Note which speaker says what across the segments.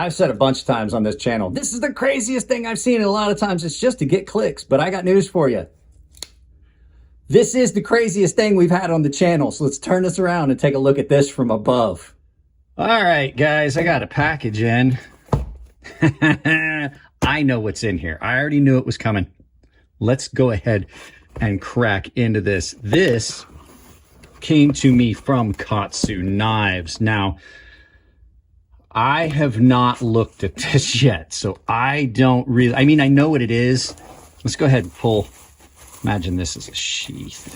Speaker 1: I've said a bunch of times on this channel, this is the craziest thing I've seen, and a lot of times it's just to get clicks, but I got news for you. This is the craziest thing we've had on the channel, so let's turn this around and take a look at this from above. All right, guys, I got a package in. I know what's in here. I already knew it was coming. Let's go ahead and crack into this. This came to me from Katsu Knives. Now, I have not looked at this yet, so I don't really, I mean, I know what it is. Let's go ahead and pull. Imagine this is a sheath.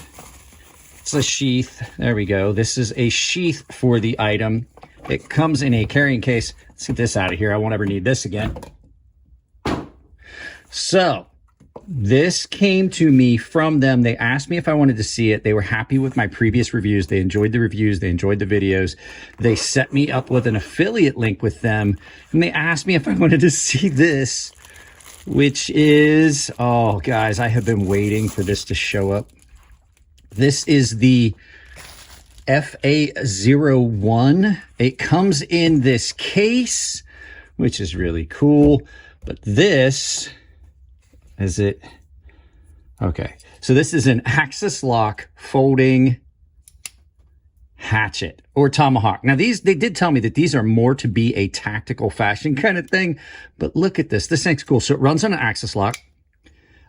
Speaker 1: It's a sheath. There we go. This is a sheath for the item. It comes in a carrying case. Let's get this out of here. I won't ever need this again. So this came to me from them. They asked me if I wanted to see it. They were happy with my previous reviews. They enjoyed the reviews. They enjoyed the videos. They set me up with an affiliate link with them. And they asked me if I wanted to see this, which is, oh guys, I have been waiting for this to show up. This is the FA01. It comes in this case, which is really cool. But this is it. Okay, so this is an axis lock folding hatchet or tomahawk. Now these, they did tell me that these are more to be a tactical fashion kind of thing, but look at this. This thing's cool. So it runs on an axis lock.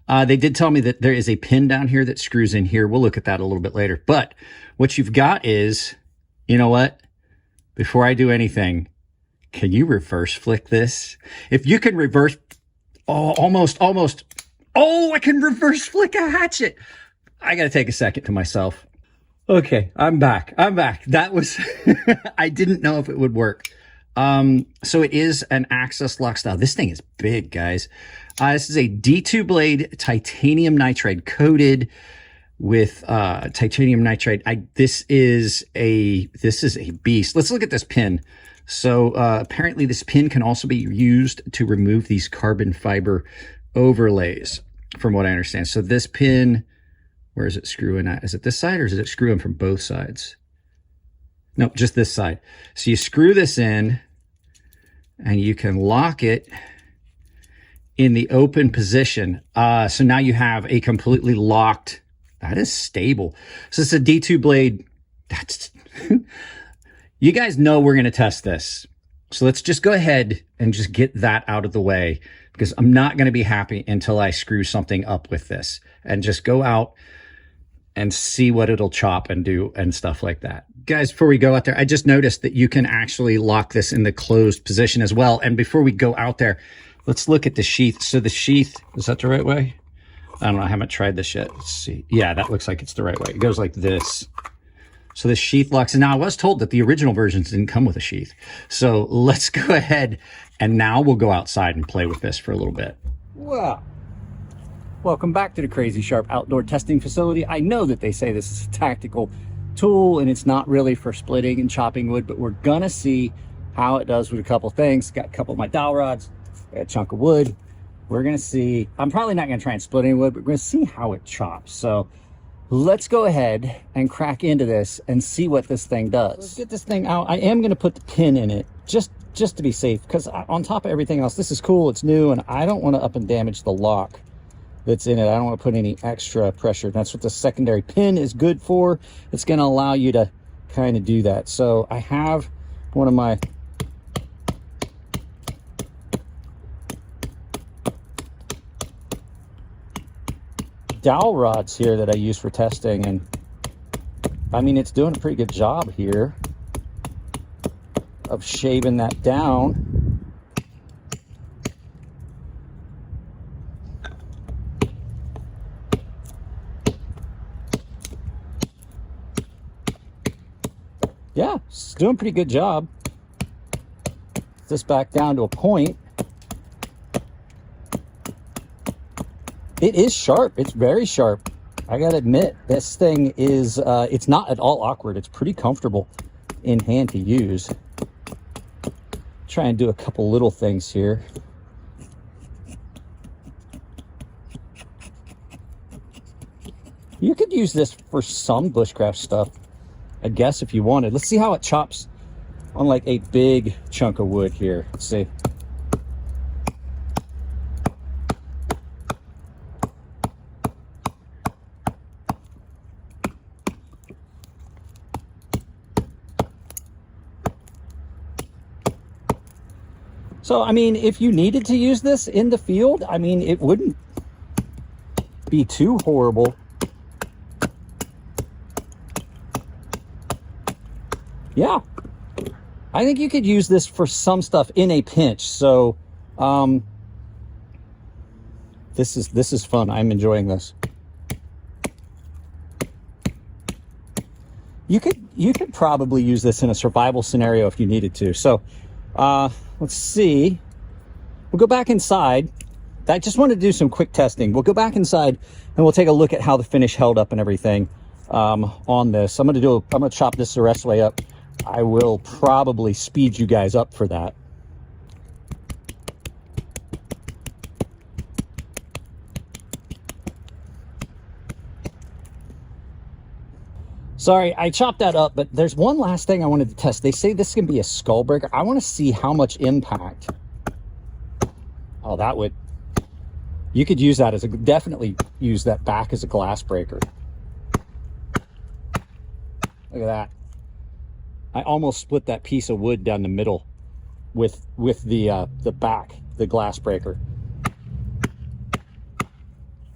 Speaker 1: They did tell me that there is a pin down here that screws in here. We'll look at that a little bit later. But what you've got is, you know what? Before I do anything, can you reverse flick this? If you can reverse, oh, almost. Oh, I can reverse flick a hatchet. I got to take a second to myself. Okay, I'm back. That was, I didn't know if it would work. So it is an axis lock style. This thing is big, guys. This is a D2 blade titanium nitride coated with titanium nitride. This is a beast. Let's look at this pin. So apparently this pin can also be used to remove these carbon fiber overlays, from what I understand. So this pin, where is it screwing at? Is it this side or is it screwing from both sides? No, just this side. So you screw this in and you can lock it in the open position. So now you have a completely locked, that is stable. So it's a D2 blade. That's, you guys know we're going to test this. So let's just go ahead and just get that out of the way, because I'm not going to be happy until I screw something up with this and just go out and see what it'll chop and do and stuff like that. Guys, before we go out there, I just noticed that you can actually lock this in the closed position as well. And before we go out there, let's look at the sheath. So the sheath, is that the right way? I don't know. I haven't tried this yet. Let's see. Yeah, that looks like it's the right way. It goes like this. So the sheath locks. And now I was told that the original versions didn't come with a sheath. So let's go ahead and now we'll go outside and play with this for a little bit. Wow. Welcome back to the Crazy Sharp Outdoor Testing Facility. I know that they say this is a tactical tool and it's not really for splitting and chopping wood, but we're gonna see how it does with a couple things. Got a couple of my dowel rods, got a chunk of wood. We're gonna see, I'm probably not gonna try and split any wood, but we're gonna see how it chops. So let's go ahead and crack into this and see what this thing does. Let's get this thing out. I am gonna put the pin in it just to be safe, because on top of everything else, this is cool, it's new, and I don't wanna up and damage the lock that's in it. I don't want to put any extra pressure. That's what the secondary pin is good for. It's going to allow you to kind of do that. So I have one of my dowel rods here that I use for testing, and I mean, it's doing a pretty good job here of shaving that down. Yeah, it's doing a pretty good job. Get this back down to a point. It is sharp. It's very sharp. I gotta admit, this thing is, it's not at all awkward. It's pretty comfortable in hand to use. Try and do a couple little things here. You could use this for some bushcraft stuff, I guess, if you wanted. Let's see how it chops on like a big chunk of wood here. Let's see. So, I mean, if you needed to use this in the field, I mean, it wouldn't be too horrible. Yeah, I think you could use this for some stuff in a pinch. So, this is fun. I'm enjoying this. You could probably use this in a survival scenario if you needed to. So, let's see. We'll go back inside. I just wanted to do some quick testing. We'll go back inside and we'll take a look at how the finish held up and everything on this. I'm gonna chop this the rest of the way up. I will probably speed you guys up for that. Sorry, I chopped that up, but there's one last thing I wanted to test. They say this can be a skull breaker. I want to see how much impact. Oh, that would, you could use that as a, definitely use that back as a glass breaker. Look at that. I almost split that piece of wood down the middle with the back, the glass breaker.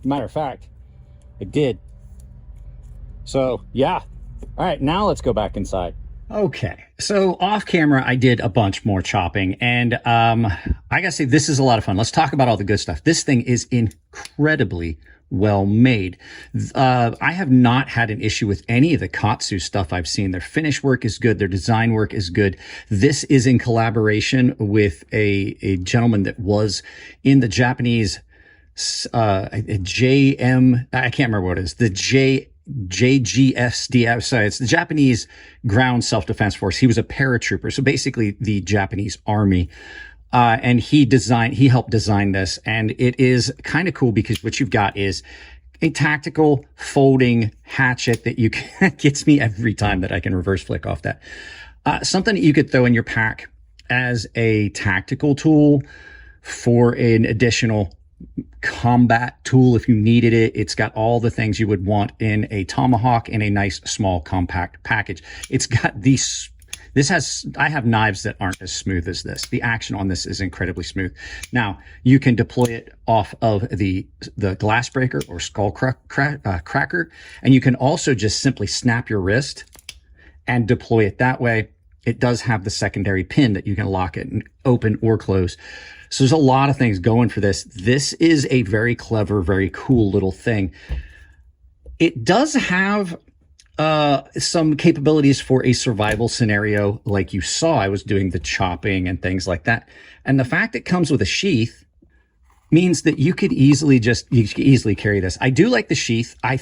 Speaker 1: Matter of fact, I did. So yeah. All right, now let's go back inside. Okay, so off camera, I did a bunch more chopping, and I gotta say, this is a lot of fun. Let's talk about all the good stuff. This thing is incredibly well made. I have not had an issue with any of the Katsu stuff I've seen. Their finish work is good. Their design work is good. This is in collaboration with a gentleman that was in the Japanese JM, I can't remember what it is, the JGSDF, sorry, it's the Japanese Ground Self-Defense Force. He was a paratrooper, so basically the Japanese Army. And he helped design this, and it is kind of cool because what you've got is a tactical folding hatchet that you can, gets me every time that I can reverse flick off that. Something that you could throw in your pack as a tactical tool for an additional combat tool if you needed it. It's got all the things you would want in a tomahawk in a nice small compact package. It's got these, I have knives that aren't as smooth as this. The action on this is incredibly smooth. Now you can deploy it off of the glass breaker or skull cracker, and you can also just simply snap your wrist and deploy it that way. It does have the secondary pin that you can lock it and open or close. So there's a lot of things going for this. This is a very clever, very cool little thing. It does have some capabilities for a survival scenario like you saw. I was doing the chopping and things like that. And the fact it comes with a sheath means that you could easily carry this. I do like the sheath. I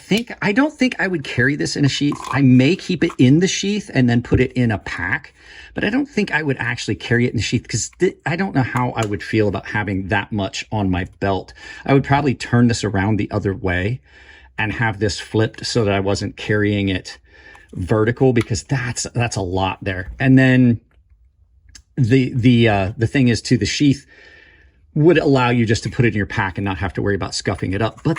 Speaker 1: don't think I would carry this in a sheath. I may keep it in the sheath and then put it in a pack, but I don't think I would actually carry it in the sheath because I don't know how I would feel about having that much on my belt. I would probably turn this around the other way and have this flipped so that I wasn't carrying it vertical, because that's a lot there. And then the thing is too, the sheath would allow you just to put it in your pack and not have to worry about scuffing it up. But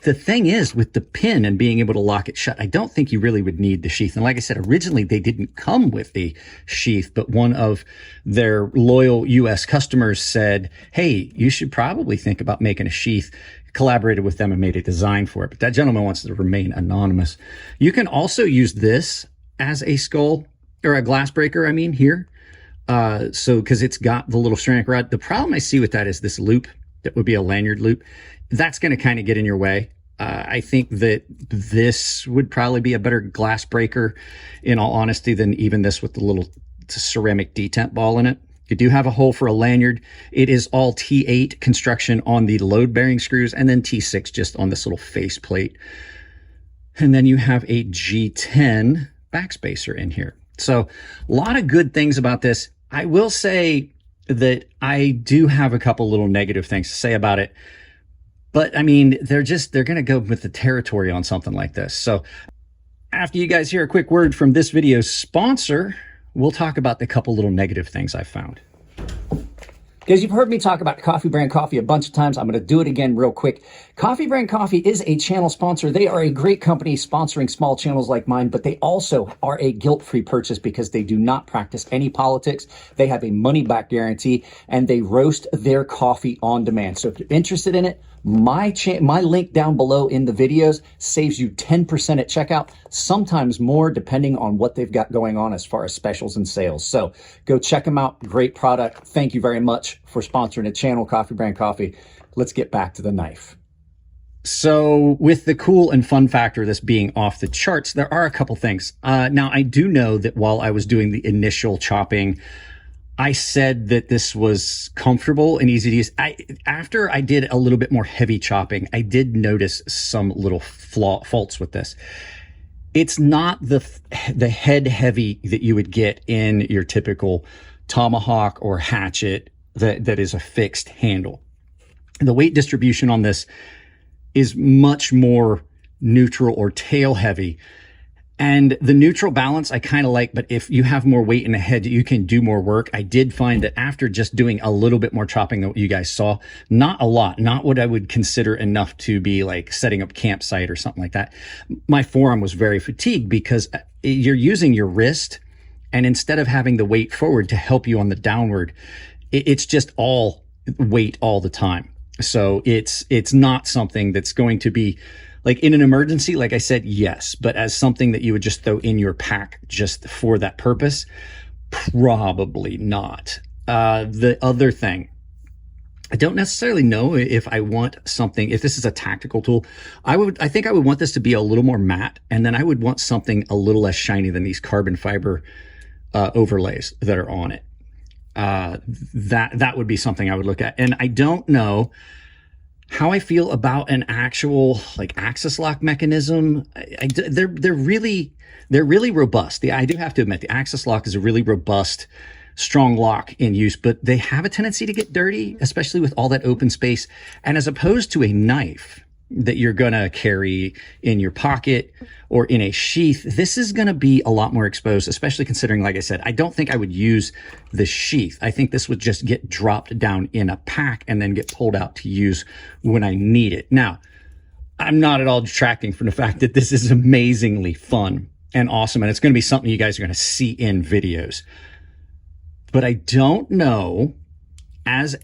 Speaker 1: the thing is, with the pin and being able to lock it shut, I don't think you really would need the sheath. And like I said, originally they didn't come with a sheath, but one of their loyal US customers said, hey, you should probably think about making a sheath. Collaborated with them and made a design for it. But that gentleman wants to remain anonymous. You can also use this as a skull or a glass breaker, I mean, here. So, because it's got the little ceramic rod. The problem I see with that is this loop that would be a lanyard loop. That's going to kind of get in your way. I think that this would probably be a better glass breaker, in all honesty, than even this with the little ceramic detent ball in it. You do have a hole for a lanyard. It is all T8 construction on the load bearing screws, and then T6 just on this little face plate. And then you have a G10 backspacer in here. So a lot of good things about this. I will say that I do have a couple little negative things to say about it, but I mean, they're going to go with the territory on something like this. So after you guys hear a quick word from this video's sponsor, we'll talk about the couple little negative things I found. Guys, you've heard me talk about Coffee Brand Coffee a bunch of times. I'm going to do it again real quick. Coffee Brand Coffee is a channel sponsor. They are a great company sponsoring small channels like mine, but they also are a guilt-free purchase because they do not practice any politics. They have a money-back guarantee, and they roast their coffee on demand. So if you're interested in it, my link down below in the videos saves you 10% at checkout, sometimes more depending on what they've got going on as far as specials and sales. So go check them out. Great product. Thank you very much for sponsoring the channel, Coffee Brand Coffee. Let's get back to the knife. So with the cool and fun factor of this being off the charts, there are a couple things. Now, I do know that while I was doing the initial chopping, I said that this was comfortable and easy to use. After I did a little bit more heavy chopping, I did notice some little faults with this. It's not the head heavy that you would get in your typical tomahawk or hatchet that is a fixed handle. The weight distribution on this is much more neutral or tail heavy. And the neutral balance I kind of like, but if you have more weight in the head, you can do more work. I did find that after just doing a little bit more chopping than what you guys saw, not a lot, not what I would consider enough to be like setting up campsite or something like that. My forearm was very fatigued because you're using your wrist, and instead of having the weight forward to help you on the downward, it's just all weight all the time. So it's not something that's going to be like in an emergency, like I said, yes, but as something that you would just throw in your pack just for that purpose, probably not. The other thing, I don't necessarily know if I want something, if this is a tactical tool, I think I would want this to be a little more matte, and then I would want something a little less shiny than these carbon fiber overlays that are on it. That would be something I would look at. And I don't know how I feel about an actual like axis lock mechanism. They're really robust. I do have to admit the axis lock is a really robust, strong lock in use, but they have a tendency to get dirty, especially with all that open space. And as opposed to a knife that you're going to carry in your pocket or in a sheath, this is going to be a lot more exposed, especially considering, like I said, I don't think I would use the sheath. I think this would just get dropped down in a pack and then get pulled out to use when I need it. Now, I'm not at all detracting from the fact that this is amazingly fun and awesome, and it's going to be something you guys are going to see in videos. But I don't know, as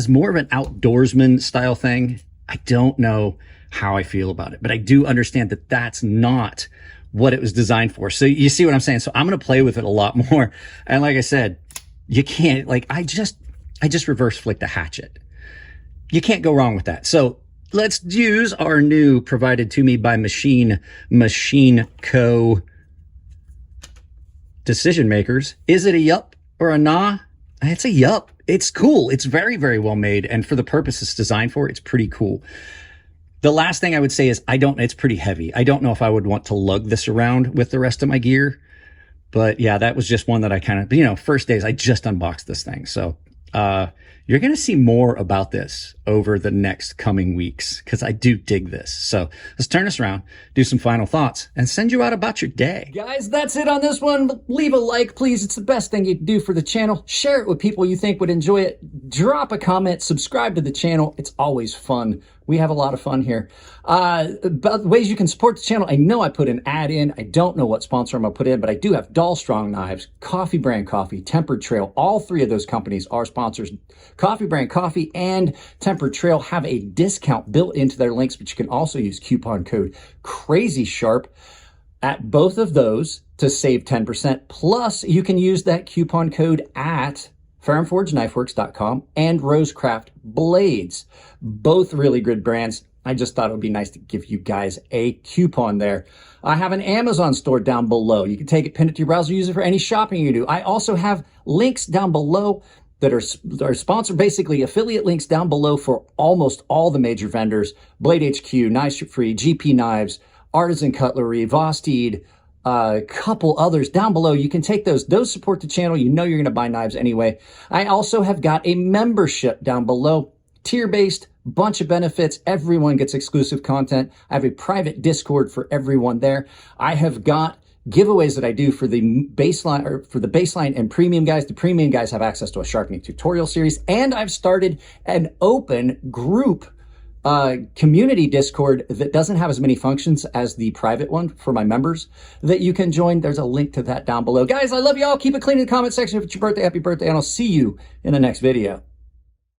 Speaker 1: more of an outdoorsman style thing, I don't know how I feel about it, but I do understand that that's not what it was designed for. So you see what I'm saying? So I'm going to play with it a lot more. And like I said, you can't, like, I just reverse flick the hatchet. You can't go wrong with that. So let's use our new, provided to me by Machine Co. decision makers. Is it a yup or a nah? It's a yup. It's cool. It's very, very well made. And for the purpose it's designed for, it's pretty cool. The last thing I would say is it's pretty heavy. I don't know if I would want to lug this around with the rest of my gear. But yeah, that was just one that I kind of, first days, I just unboxed this thing. So you're going to see more about this over the next coming weeks because I do dig this. So let's turn this around, do some final thoughts, and send you out about your day. Guys, that's it on this one. Leave a like, please. It's the best thing you can do for the channel. Share it with people you think would enjoy it. Drop a comment. Subscribe to the channel. It's always fun. We have a lot of fun here. About ways you can support the channel. I know I put an ad in. I don't know what sponsor I'm going to put in, but I do have Doll Strong Knives, Coffee Brand Coffee, Tempered Trail. All three of those companies are sponsors. Coffee Brand Coffee and Tempered Trail have a discount built into their links, but you can also use coupon code CrazySharp at both of those to save 10%. Plus, you can use that coupon code at FireandForgeKnifeWorks.com and Rosecraft Blades. Both really good brands. I just thought it would be nice to give you guys a coupon there. I have an Amazon store down below. You can take it, pin it to your browser, use it for any shopping you do. I also have links down below that are sponsored, basically affiliate links down below for almost all the major vendors. Blade HQ, Knives Free, GP Knives, Artisan Cutlery, Vosteed, a couple others down below. You can take those. Those support the channel. You know you're going to buy knives anyway. I also have got a membership down below, tier-based, bunch of benefits. Everyone gets exclusive content. I have a private Discord for everyone there. I have got giveaways that I do for the baseline, or for the baseline and premium guys. The premium guys have access to a sharpening tutorial series, and I've started an open group community Discord that doesn't have as many functions as the private one for my members that you can join. There's a link to that down below. Guys, I love y'all. Keep it clean in the comment section. If it's your birthday, happy birthday, and I'll see you in the next video.